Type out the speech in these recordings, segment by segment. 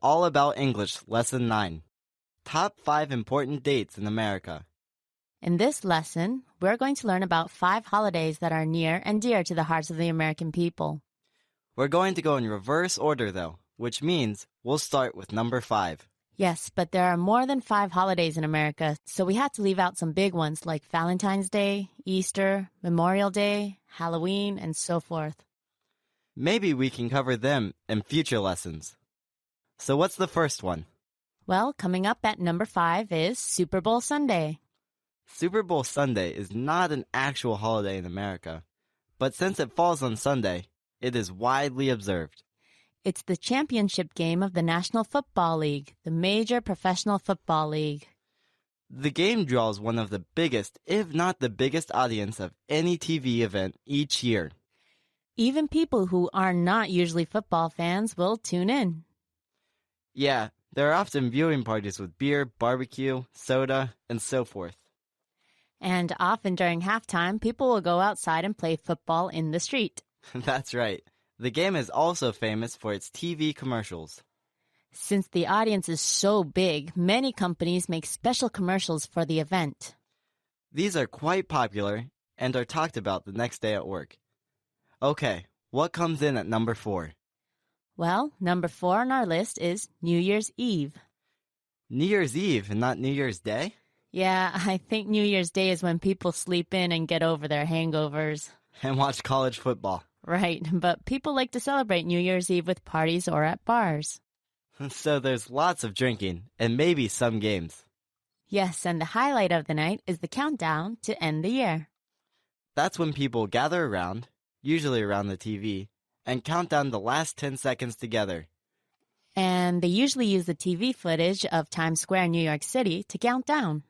all about English Lesson 9. Top 5 important dates in America. In this lesson, we're going to learn about 5 holidays that are near and dear to the hearts of the American people. We're going to go in reverse order, though, which means we'll start with number 5. Yes, but there are more than 5 holidays in America, so we had to leave out some big ones like Valentine's Day, Easter, Memorial Day, Halloween, and so forth. Maybe we can cover them in future lessons. So what's the first one? Well, coming up at number 5 is Super Bowl Sunday. Super Bowl Sunday is not an actual holiday in America, but since it falls on Sunday, it is widely observed. It's the championship game of the National Football League, the major professional football league. The game draws one of the biggest, if not the biggest audience of any TV event each year. Even people who are not usually football fans will tune in. Yeah, there are often viewing parties with beer, barbecue, soda, and so forth. And often during halftime, people will go outside and play football in the street. That's right. The game is also famous for its TV commercials. Since the audience is so big, many companies make special commercials for the event. These are quite popular and are talked about the next day at work. Okay, what comes in at number 4? Well, number 4 on our list is New Year's Eve. New Year's Eve and not New Year's Day? Yeah, I think New Year's Day is when people sleep in and get over their hangovers. And watch college football. Right, but people like to celebrate New Year's Eve with parties or at bars. So there's lots of drinking and maybe some games. Yes, and the highlight of the night is the countdown to end the year. That's when people gather around, usually around the TV, and count down the last 10 seconds together. And they usually use the TV footage of Times Square in New York City to count down.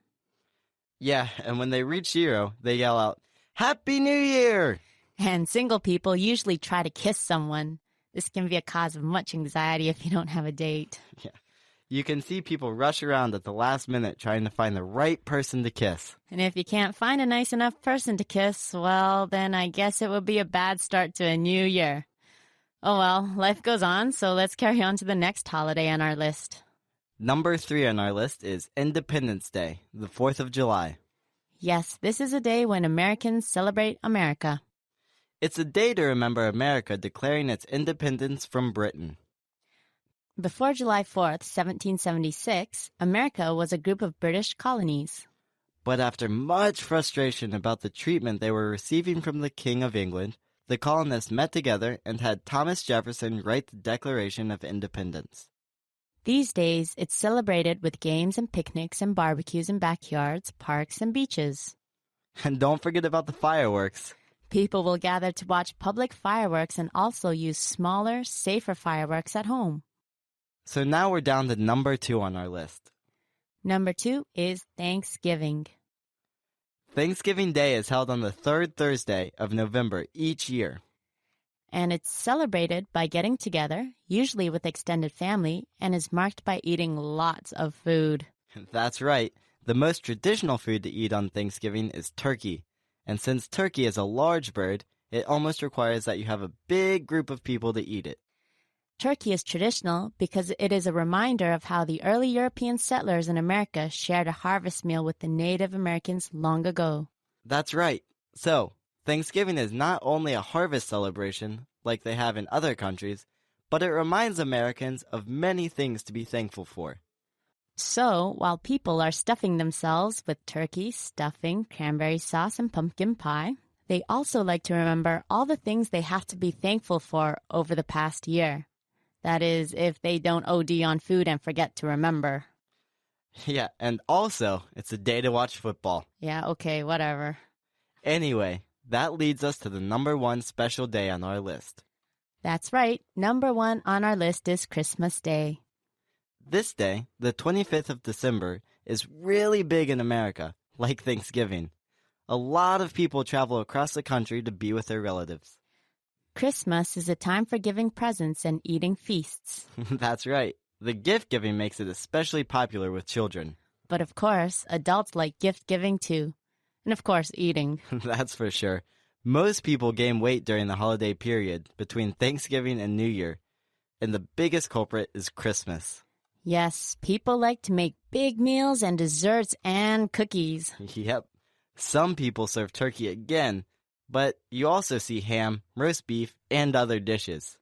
Yeah, and when they reach 0, they yell out, "Happy New Year!" And single people usually try to kiss someone. This can be a cause of much anxiety if you don't have a date. Yeah. You can see people rush around at the last minute trying to find the right person to kiss. And if you can't find a nice enough person to kiss, well, then I guess it would be a bad start to a new year. Oh well, life goes on, so let's carry on to the next holiday on our list. Number 3 on our list is Independence Day, the 4th of July. Yes, this is a day when Americans celebrate America. It's a day to remember America declaring its independence from Britain. Before July 4th, 1776, America was a group of British colonies. But after much frustration about the treatment they were receiving from the King of England, the colonists met together and had Thomas Jefferson write the Declaration of Independence. These days, it's celebrated with games and picnics and barbecues in backyards, parks, and beaches. And don't forget about the fireworks. People will gather to watch public fireworks and also use smaller, safer fireworks at home. So now we're down to number 2 on our list. Number 2 is Thanksgiving. Thanksgiving Day is held on the 3rd Thursday of November each year. And it's celebrated by getting together, usually with extended family, and is marked by eating lots of food. That's right. The most traditional food to eat on Thanksgiving is turkey. And since turkey is a large bird, it almost requires that you have a big group of people to eat it. Turkey is traditional because it is a reminder of how the early European settlers in America shared a harvest meal with the Native Americans long ago. That's right. So, Thanksgiving is not only a harvest celebration, like they have in other countries, but it reminds Americans of many things to be thankful for. So, while people are stuffing themselves with turkey, stuffing, cranberry sauce, and pumpkin pie, they also like to remember all the things they have to be thankful for over the past year. That is, if they don't OD on food and forget to remember. Yeah, and also, it's a day to watch football. Yeah, okay, whatever. Anyway, that leads us to the number 1 special day on our list. That's right. Number 1 on our list is Christmas Day. This day, the 25th of December, is really big in America, like Thanksgiving. A lot of people travel across the country to be with their relatives. Christmas is a time for giving presents and eating feasts. That's right. The gift giving makes it especially popular with children. But of course, adults like gift giving too. And of course, eating. That's for sure. Most people gain weight during the holiday period between Thanksgiving and New Year. and the biggest culprit is Christmas. Yes, people like to make big meals and desserts and cookies. Yep. Some people serve turkey again, but you also see ham, roast beef, and other dishes.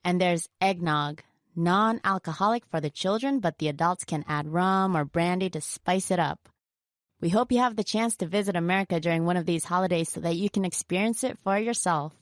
And there's eggnog, non-alcoholic for the children, but the adults can add rum or brandy to spice it up. We hope you have the chance to visit America during one of these holidays so that you can experience it for yourself.